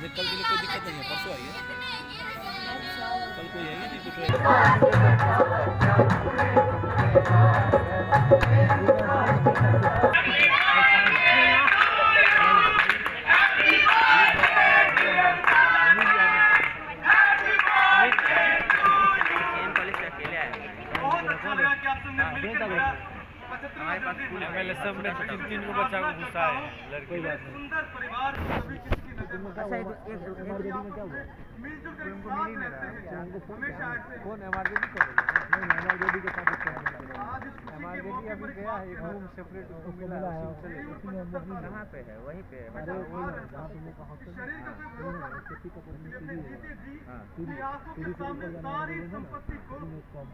कल के लिए कोई दिक्कत नहीं है, परसों आइए। कल कोई है नहीं कुछ हमारे पास एमएलए सब में 3 को बच्चा को गुस्सा है लड़की बात नहीं। सुंदर परिवार सभी किसी की नजर में अच्छा एक में क्या हुआ मिलजुल कर साथ रहते हैं हमेशा ऐसे कौन एमआरजेडी कर रहा है नहीं एमआरजेडी के साथ आज एमआरजेडी अभी गया है एक रूम सेपरेट उसको मिला है उसमें अंदर कहां पे है वहीं पे अरे जहां पे लोग का हॉस्टल शरीर का सेफ्टी का परमिशन हां सीधी सामने सारी संपत्ति को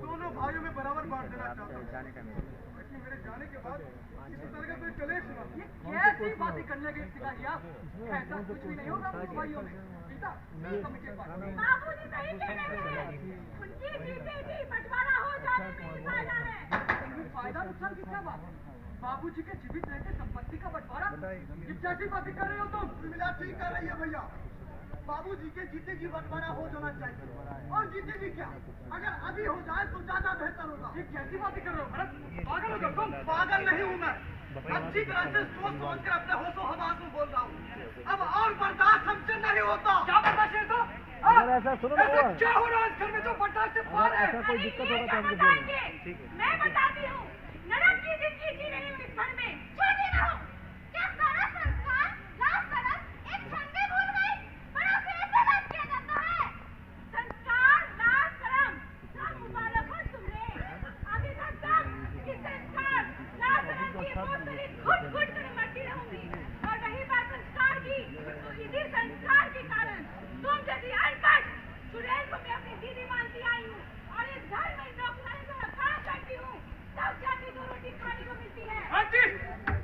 दोनों भाइयों में बराबर बांट देना चाहता हूं जाने का मेरे जाने के बाद इस तरह का कोई कलेश ना ये कैसी बातें करने के सिखाइया ऐसा कुछ भी नहीं होगा भाइयों में बेटा नहीं कमिटी बाबूजी सही कह रहे हैं उनकी बेटी बंटवारा हो जाने में फायदा है फायदा नुकसान किसका बात बाबूजी के जीवित रहते संपत्ति का बंटवारा ये कैसी बातें कर रहे हो तुम मिला ठीक कर रही है भैया बाबूजी के जीते जी बंटवारा हो जाना चाहिए और जीते जी क्या अगर अभी हो जाए तो ज्यादा बेहतर होगा ये कैसी बातें कर रहे हो भरत पागल हो तुम पागल नहीं हूँ मैं अच्छी तरह से सोच समझ कर अपने होशो हवास में बोल रहा हूँ अब और बर्दाश्त हमसे नहीं होता क्या बर्दाश्त है तो ऐसा सुनो ऐसा क्या हो रहा है इस घर में जो बर्दाश्त से पार है ऐसा कोई दिक्कत होगा तो हमको बोलिए ठीक है मैं बताती हूँ नरक की जिंदगी जी रही हूँ इस घर में छोटी ना हो क्या सारा संस्कार लास्ट तरफ एक संडे भूल गई बड़ा कैसे बात किया जाता है संस्कार लास्ट तरफ सब मुबारक हो तुम्हें आगे तक कि संस्कार लास्ट तरफ की बहुत सारी घुट घुट कर मरती रहूंगी और रही बात संस्कार की तो इसी संस्कार के कारण तुम जैसी अनपढ़ चुड़ैल को मैं अपनी दीदी मानती आई हूँ और इस घर में नौकरानी को काम करती हूँ तब जाके 2 रोटी खाने को मिलती है आंटी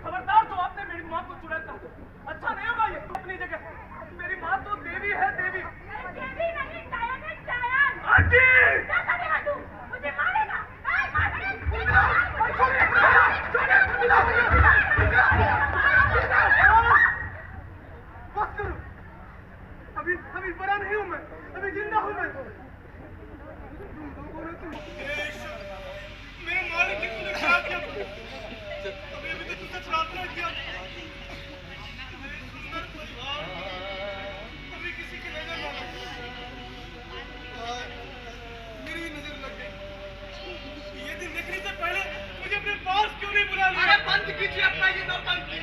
खबरदार जो आपने मेरी माँ को चुड़ैल कहा अच्छा नहीं होगा ये अपनी जगह मेरी माँ तो देवी है देवी देवी नहीं टायन है टायन आंटी क्या करेगा तू मुझे मारेगा बस करो अभी बड़ा नहीं हूँ मैं अभी जिंदा हूँ मैं तुम लोगों ने तो मेरे मालिक की तूने क्या किया अभी तो तुझसे प्रार्थना किया अभी किसी की नजर ना लगे मेरी नजर लग गई ये दिन देखने से पहले मुझे अपने पास क्यों नहीं बुला लिया अरे बंद कीजिए अपना ये नौटंकी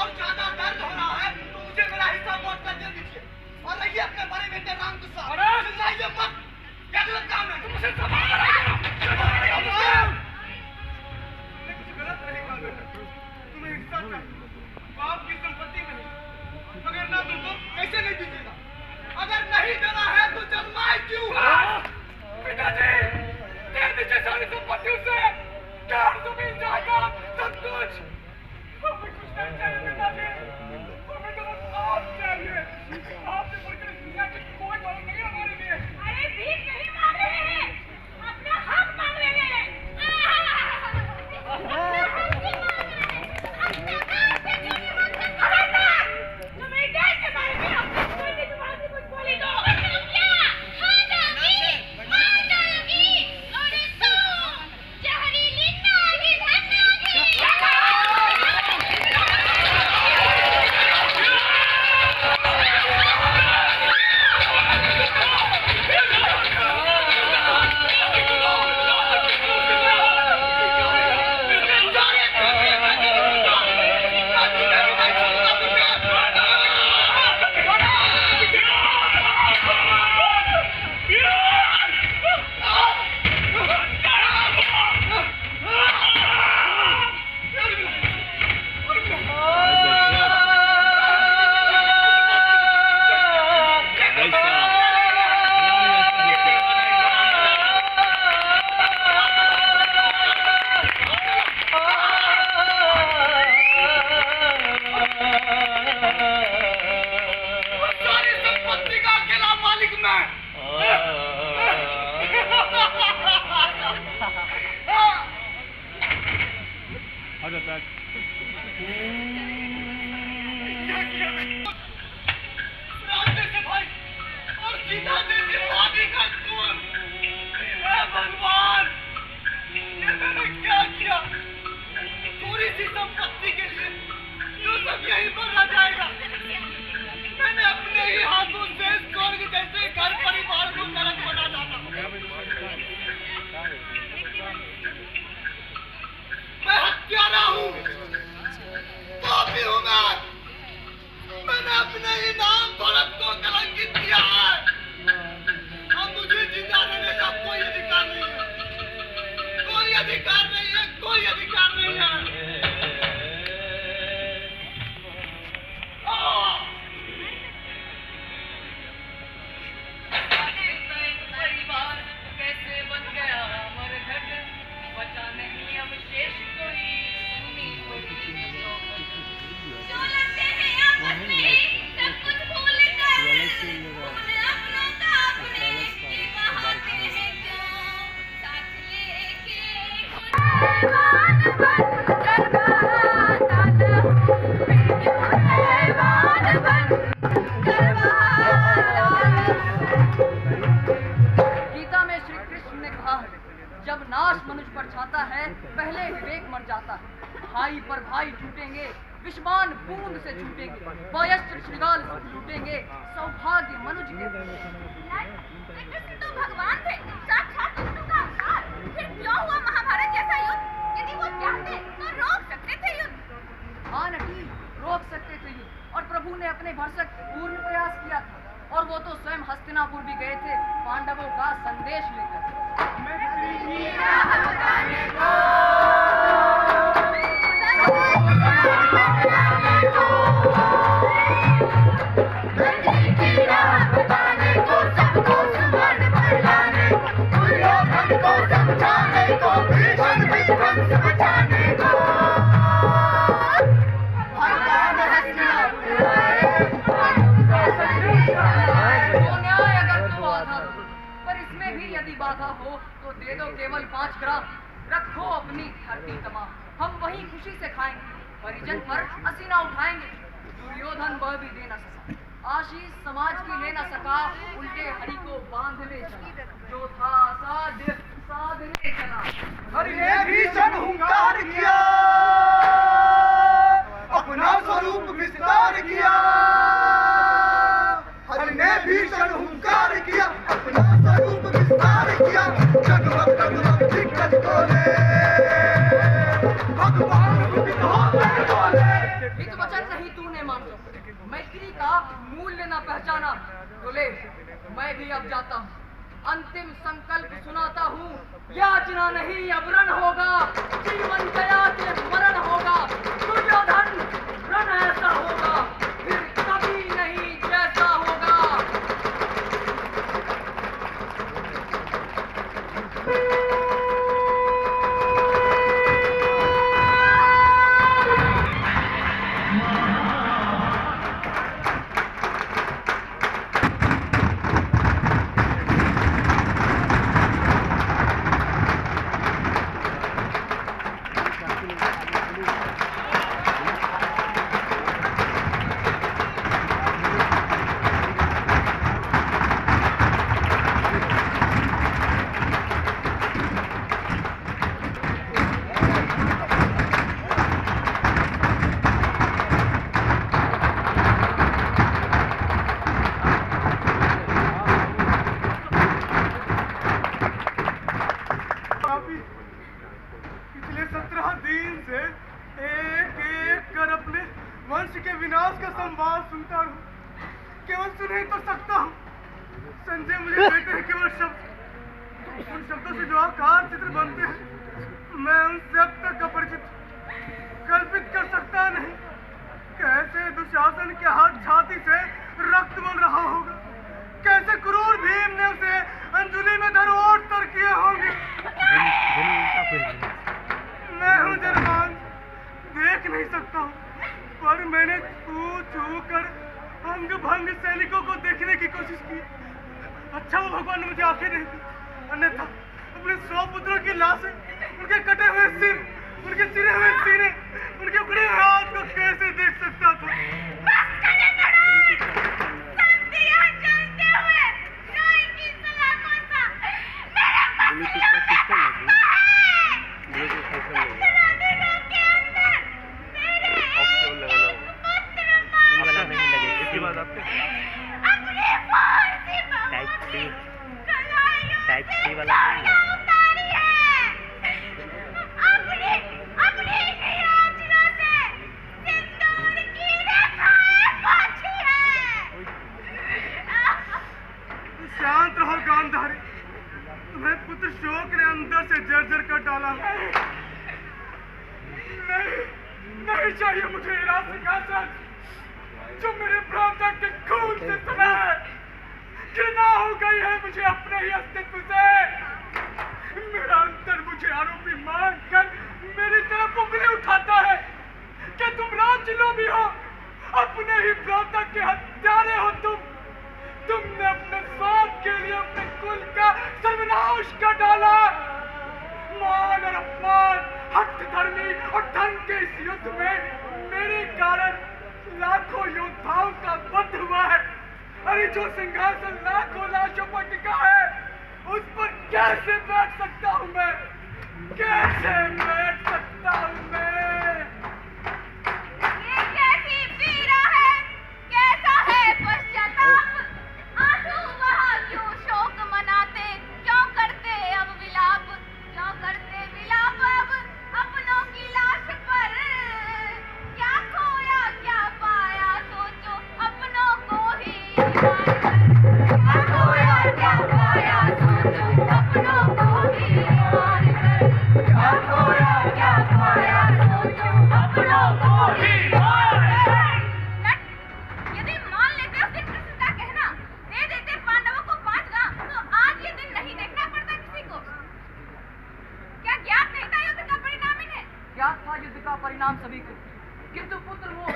और ज्यादा दर्द हो रहा है तो मुझे मेरा हिस्सा बांट कर दे दीजिए और रहिए अपने बड़े बेटे राम के साथ अरे चिल्लाइए मत क्या गलत काम है तुम मुझे संभाल रहे हो मैं कुछ गलत नहीं कर रहा तुम्हें हिस्सा चाहिए बाप की संपत्ति नहीं अगर ना दो तो कैसे नहीं दीजिएगा अगर नहीं देना है तो जन्माए क्यों पिताजी दे दीजिए सारी संपत्ति उसे घर जमीन जायदाद सब कुछ हमें कुछ नहीं चाहिए पिताजी हमें तो बस आप चाहिए आपसे बढ़कर इस दुनिया की कोई मदद नहीं हमारे लिए अरे भीख नहीं मांग रहे हैं अपना हक मांग रहे हैं तुम्हें देश के बारे में अपने कोई मैं। राधे से भाई और सीता जैसी भाभी का खून। हे भगवान, ये मैंने क्या किया? थोड़ी सी संपत्ति के लिए जो सब यहीं पर रह जाएगा। मैंने अपने ही हाथों से स्वर्ग जैसे घर परिवार को नरक बना डाला। मैं हत्यारा हूँ, पापी हूँ मैं। मैंने अपने ही नाम धड़क को कलंकित किया है। अब मुझे जिंदा रहने का कोई अधिकार नहीं है, कोई अधिकार नहीं है, कोई अधिकार नहीं है। परिवार कैसे बन गया मरघट, बचा नहीं अब शेष कोई सुनी थोड़ी जो लगते हैं आपस में सब कुछ भूल गए। उन अपनों का अपने निभाते हैं क्यों साथ लेके कुर्बान बन करवाता कुर्बान बन गीता में श्री कृष्ण ने कहा है, जब नाश मनुष्य पर छाता है पहले विवेक मर जाता है। भाई पर भाई टूटेंगे, विषमान बूंद से छूटेंगे, वयस्त्र श्रृगाल लूटेंगे, सौभाग्य मनुज के। कृष्ण तो भगवान थे, साक्षात विष्णु का अवतार। फिर क्यों हुआ महाभारत जैसा युद्ध? यदि वो चाहते तो रोक सकते थे युद्ध। हाँ नटी, रोक सकते थे युद्ध, और प्रभु ने अपने भरसक पूर्ण प्रयास किया था। और वो तो स्वयं हस्तिनापुर भी गए थे पांडवों का संदेश लेकर। यदि बाधा हो तो दे दो केवल 5 ग्राम, रखो अपनी धरती तमाम। हम वही खुशी से खाएंगे, परिजन पर असीना उठाएंगे। दुर्योधन वह भी दे न सका, आशीष समाज की ले न सका, उल्टे हरि को बांध ले चला। जो था साध्य साधने चला। हरि ने भीषण हुंकार किया, अपना स्वरूप विस्तार किया। हरि ने भीषण हुंकार किया, अपना स्वरूप विस्तार किया। जगमग जगमग दिग्गज बोले, भगवान कुपित होकर बोले। हित वचन नहीं तूने माना, मैत्री का मूल्य न पहचाना। तो ले मैं भी अब जाता हूँ, अंतिम संकल्प सुनाता हूँ। याचना नहीं अब रण होगा, जीवन गया के मरण होगा। दुर्योधन रण ऐसा होगा, फिर कभी नहीं जैसा होगा। पिछले 17 दिन से एक एक कर अपने वंश के विनाश का संवाद सुनता हूँ। केवल सुन ही तो सकता हूँ। संजय मुझे कहते हैं केवल शब्द, उन शब्दों से जो आकार चित्र बनते हैं मैं उनसे अब तक अपरिचित, कल्पित कर सकता नहीं। कैसे दुशासन के हाथ छाती से रक्त बन रहा होगा, कैसे क्रूर भीम ने उसे अंजुलि में धरोहर तर किए होंगे। मैं हूँ जरमान, देख नहीं सकता हूँ, पर मैंने छू छू कर अंग भंग सैनिकों को देखने की कोशिश की। अच्छा वो भगवान ने मुझे आंखें नहीं दी, अन्यथा अपने 100 पुत्रों की लाशें, उनके कटे हुए सिर, उनके चिरे हुए सीने, उनके उखड़े हुए हाथ को कैसे देख सकता था। बस करे बड़ो, सब दिया जलते हुए रोई की सलाखों सा मेरे पसीने रानीगंज के अंदर मेरे एक पुत्र मार नहीं लगे इसके बाद आपके अपने फांसी पर टाइप सी वाला उतारी है। अपने ही आंचलों से सिंदूर की रेखाएं पोंछी है। शांत रहो गांधारी, तुम्हें पुत्र शोक ने अंदर से जर्जर कर डाला। नहीं चाहिए मुझे हीरा सिंहासन जो मेरे ब्राह्मण के खून से सुना है। घृणा हो गई है मुझे अपने ही अस्तित्व से। मेरा अंतर मुझे आरोपी मानकर मेरी तरफ उंगली उठाता है कि तुम राजलोभी हो, अपने ही भ्राता के हत्यारे हो। तुमने अपने स्वार्थ के लिए अपने कुल का सर्वनाश कर डाला। मान और अपमान, हक धर्मी और धन के इस युद्ध में मेरे कारण लाखों योद्धाओं का वध हुआ है। अरे जो सिंहासन लाखों लाशों पर टिका है, उस पर कैसे बैठ सकता हूँ मैं? कैसे बैठ सकता हूँ मैं? ये कैसी पीड़ा है, कैसा है पश्चाताप? आंसू बहा क्यों शोक मनाते, क्यों करते अब विलाप, क्यों करते विलाप अब अपनों की लाश पर? क्या खोया क्या पाया सोचो अपनों को ही मार कर। क्या खोया क्या पाया सोचो अपनों को ही मार कर। क्या खोया क्या पाया सोचो अपनों को ही मार कर। नट, यदि मान लेते उस दिन कृष्ण का कहना, दे देते पांडवों को 5 गांव, तो आज ये दिन नहीं देखना पड़ता किसी को। क्या ज्ञात नहीं था युद्ध का परिणाम इन्हें? ज्ञात था युद्ध का परिणाम सभी को, किंतु पुत्र मोह,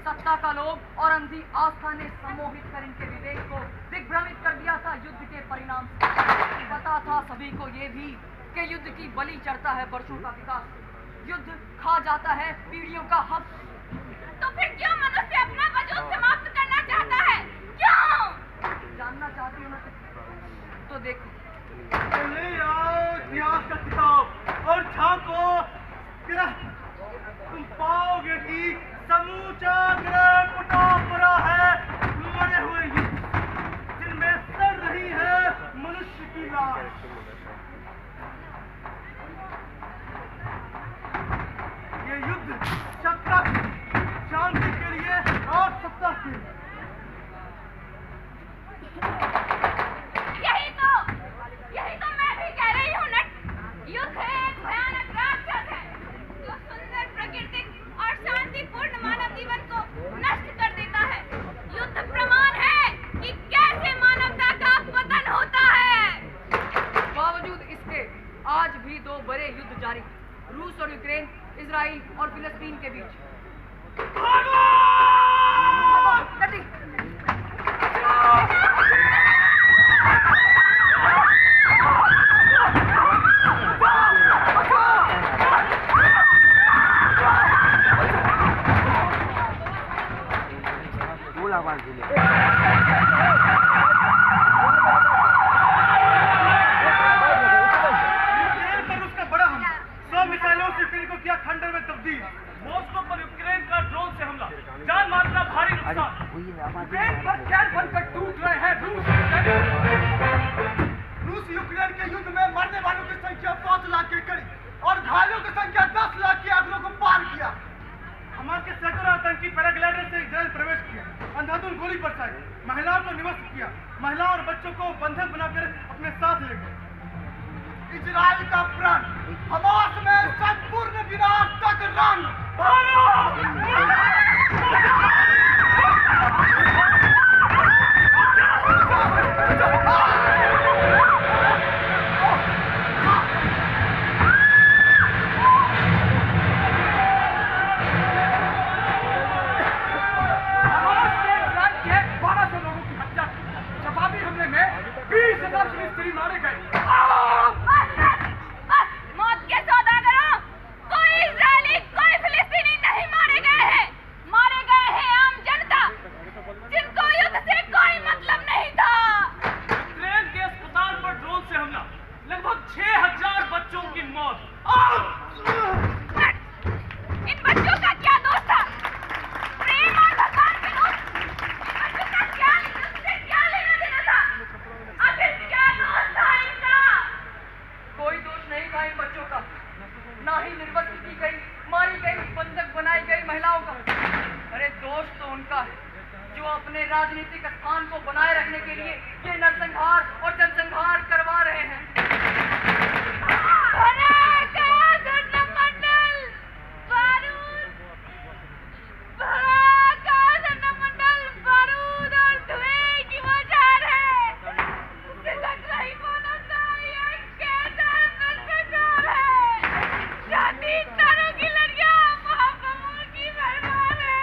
सत्ता का लोभ और अंधी आस्था ने सम्मोहित कर इनके विवेक को दिग्भ्रमित कर दिया था युद्ध के परिणाम से। पता था सभी को ये भी कि युद्ध की बलि चढ़ता है वर्षों का विकास, युद्ध खा जाता है पीढ़ियों का हक। तो फिर क्यों मनुष्य अपना वजूद समाप्त करना चाहता है? क्यों? जानना चाहती हो ना तो देखो। ले आओ इतिहास का किताब और झांको, तुम पाओगे कि समूचा ग्रह फटा पड़ा है मरे हुए युद्ध, जिनमें सड़ रही है मनुष्य की लाश। ये युद्ध सत्ता, शांति के लिए और सत्ता के लिए। यही तो मैं भी कह रही हूँ नट। युद्ध एक भयानक राक्षस है जो सुंदर प्राकृतिक और शांतिपूर्ण मानव जीवन को नष्ट कर देता है। युद्ध प्रमाण है कि कैसे मानवता का पतन होता है। बावजूद इसके आज भी 2 बड़े युद्ध जारी, रूस और यूक्रेन, इजराइल और फिलिस्तीन के बीच। खंडर में तब्दील। मॉस्को पर यूक्रेन का ड्रोन से हमला, जान माल भारी नुकसान। यूक्रेन पर कैर बनकर टूट रहे हैं रूस यूक्रेन के युद्ध में मरने वालों की संख्या 5 लाख के करीब और घायलों की संख्या 10 लाख के आंकड़ों को पार किया। हमास के सैकड़ों आतंकी पैराग्लाइडर से इजराइल प्रवेश किया, अंधाधुंध गोली बरसाई, महिलाओं को निवस्त किया, महिलाओं और बच्चों को बंधक बनाकर अपने साथ ले गए। इजराइल का प्रण हमास में संपूर्ण विनाश तक रन। हमास ने इजराइल के 1200 लोगों की हत्या की। जवाबी हमले में 20 हजार फिलिस्तीनी मारे गए। बस, मौत के सौदागरों, कोई इजरायली, कोई फिलिस्तीनी नहीं मारे गए हैं। मारे गए हैं आम जनता, जिनको युद्ध से कोई मतलब नहीं था। यूक्रेन के अस्पताल पर ड्रोन से हमला, लगभग 6000 बच्चों की मौत। इन बच्चों का क्या दोष था? प्रेम और भगवान के दोष। इन बच्चों का क्या युद्ध से क्या लेना देना था? आखिर क्या दोष था इनका? कोई दोष नहीं था इन बच्चों का, ना ही निर्वस्त्र की गई, मारी गई, बंधक बनाई गई महिलाओं का। अरे दोष तो उनका है जो अपने राजनीतिक स्थान को बनाए रखने के लिए ये नरसंहार और जनसंहार करवा रहे हैं। बारूद और धुएं की बौछार है। उससे सच नहीं बोला था, ये कैसा नरसंहार है। जाति तारों की लड़ियां महाकमल की भरमार है।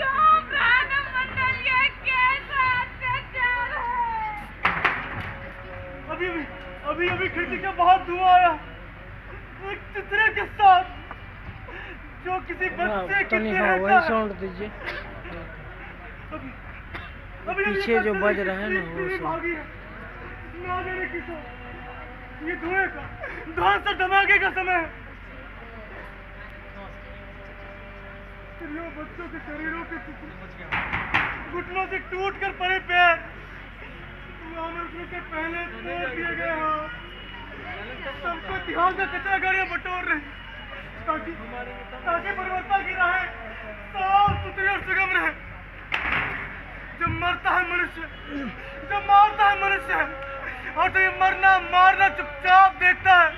कौम रानम मंडल, ये कैसा अत्याचार है। अभी खिड़की के बाहर धुआं आया, एक चित्रे के साथ जो किसी बच्चे की वही साउंड दीजिए। पीछे जो बज रहा है ना वो ये धुआं से धमाके का समय है। स्त्रियों, बच्चों के शरीरों के घुटनों से टूट कर पड़े पैर, से पहले तोड़ दिए गए हाथ, सबको इतिहास का कचरा गाड़ियां बटोर रहे ताकि परिवर्तन की राहें साफ सुथरी और सुगम रहे। जब मरता है मनुष्य, जब मारता है मनुष्य, और तो ये मरना मारना चुपचाप देखता है,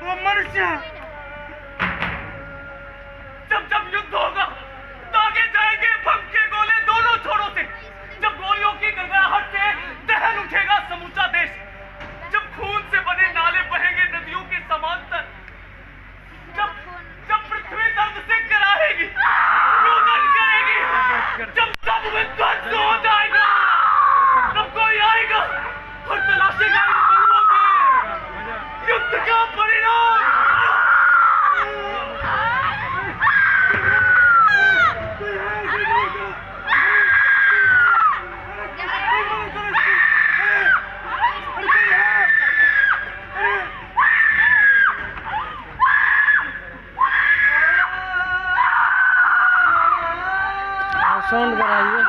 वो मनुष्य है। जब युद्ध होगा, दागे जाएंगे बम के गोले दोनों छोरों से। जब गोलियों की गड़गड़ाहट से दहन उठेगा समूचा देश, जब खून से बने नाले बहेंगे नदियों के समांतर, जब पृथ्वी दर्द से कराहेगी, रोदन करेगी, जब सब विध्वंस हो जाएगा, तब कोई आएगा और तलाशेगा इन मलबों में युद्ध का परिणाम। साउंड बढ़ाइए।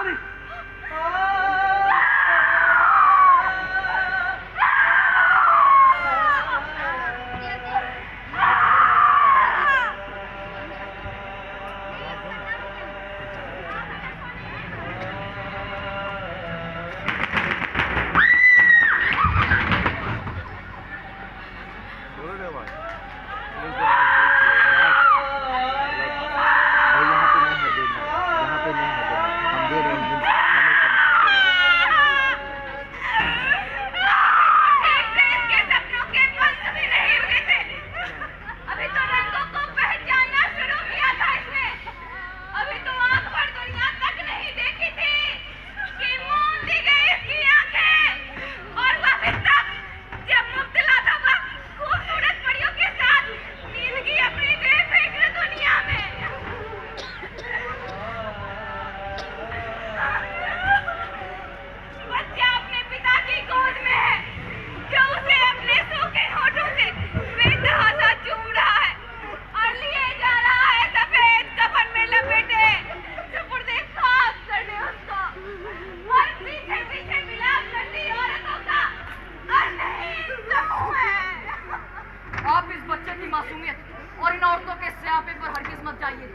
और इन औरतों के स्यापे पर हरगिज मत जाइए।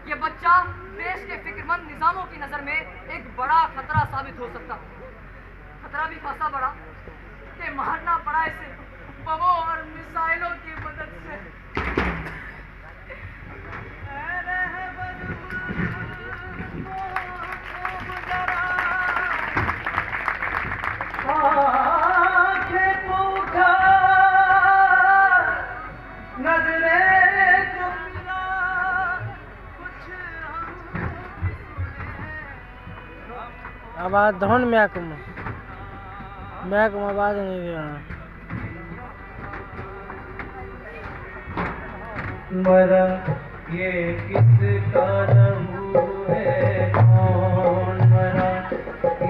ये बच्चा देश के फिक्रमंद निजामों की नजर में एक बड़ा खतरा साबित हो सकता। खतरा भी खासा बड़ा कि मारना पड़ा इसे बमों और मिसाइलों की मदद से। आवाज धन में आकम बैग में आवाज नहीं गया। मरा ये किसका लहू है, कौन मरा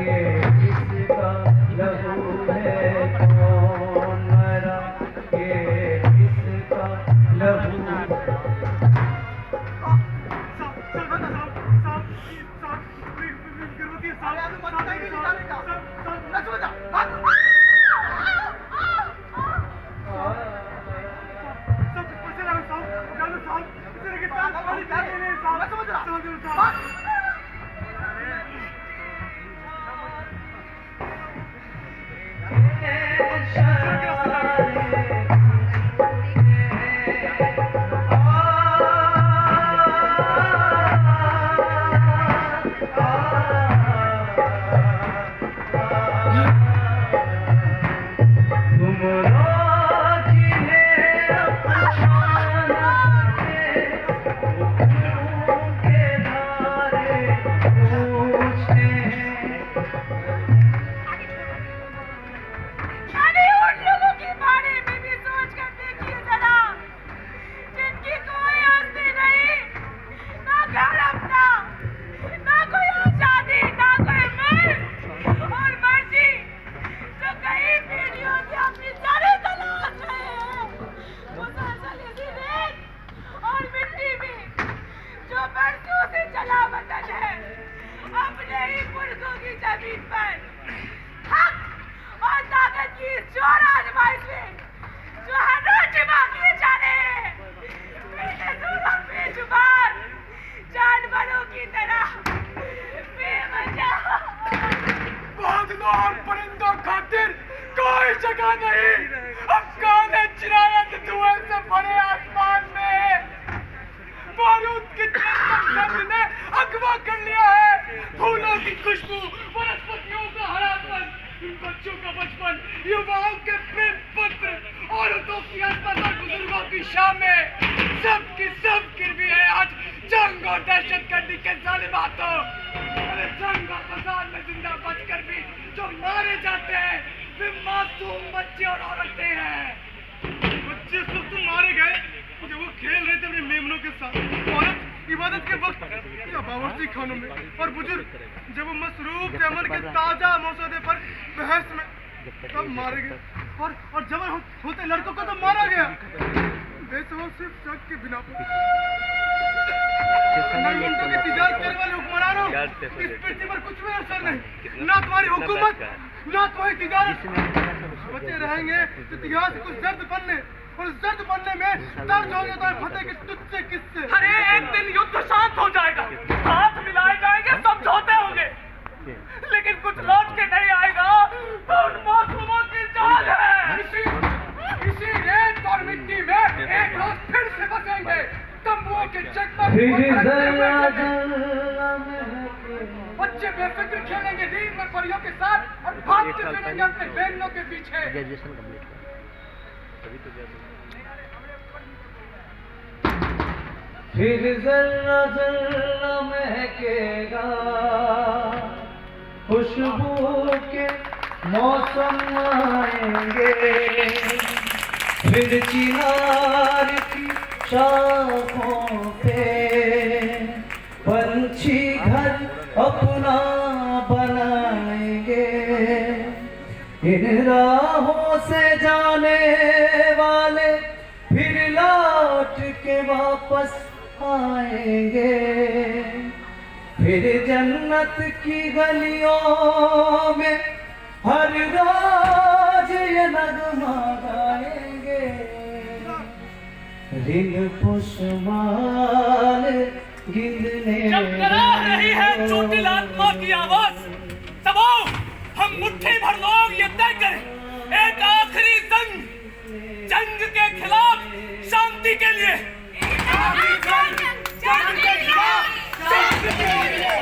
ये किसका लहू है, कौन मरा ये किसका लहू। युवाओं के प्रेम पत्र और बुजुर्गों की शामें सबकी सब गिरवी है आज जंग और दहशत गर्दी के जालिम हाथों। अरे जंग और फसाद में जिंदा बचकर भी जो मारे जाते हैं वे मासूम बच्चे और औरतें हैं। बच्चे सब तो मारे गए क्योंकि वो खेल रहे थे अपने मेमनों के साथ, औरत इबादत के वक्त या बावर्ची खानों में, और बुजुर्ग जब वो मसरूफ थे अमन के ताजा मौसदे पर बहस में, तब मारे गए। और जवान होते लड़कों को तो मारा गया बेसबब सिर्फ शक के बिना पर। नरमुंडों की तिजारत करने वाले हुक्मरानों, इस पृथ्वी पर कुछ भी असर नहीं, ना तुम्हारी हुकूमत ना तुम्हारी तिजारत। बचे रहेंगे इतिहास के कुछ जर्द पन्ने, और जर्द पन्ने में दर्ज हो जाता है फतेह के तुझसे किससे। अरे एक दिन युद्ध शांत हो जाएगा, हाथ मिलाए जाएंगे, समझौते होंगे, लेकिन कुछ लौट के नहीं आएगा तो उन मासूमों की जान है। इसी रेत और मिट्टी में एक रोज फिर से बसेंगे, तंबुओं के जगमग बच्चे बेफिक्र खेलेंगे नींद में परियों के साथ और भागते फिरेंगे अपने बहनों के पीछे। ग्रेजुएशन कंप्लीट फिर जर्रा जर्रा महकेगा, खुशबू के मौसम आएंगे, फिर चिनार की शाखों पे पंछी घर अपना बनाएंगे। इन राहों से जाने वाले फिर लौट के वापस आएंगे, फिर जन्नत की गलियों में हर रोज ये नगमा गाएंगे। रिंग पुष्माल गिनने जब करा रही है चोटिल आत्मा की आवाज, तब आओ हम मुट्ठी भर लोग ये तय करें एक आखिरी जंग के खिलाफ शांति के लिए। जंग के खिलाफ शांति के लिए।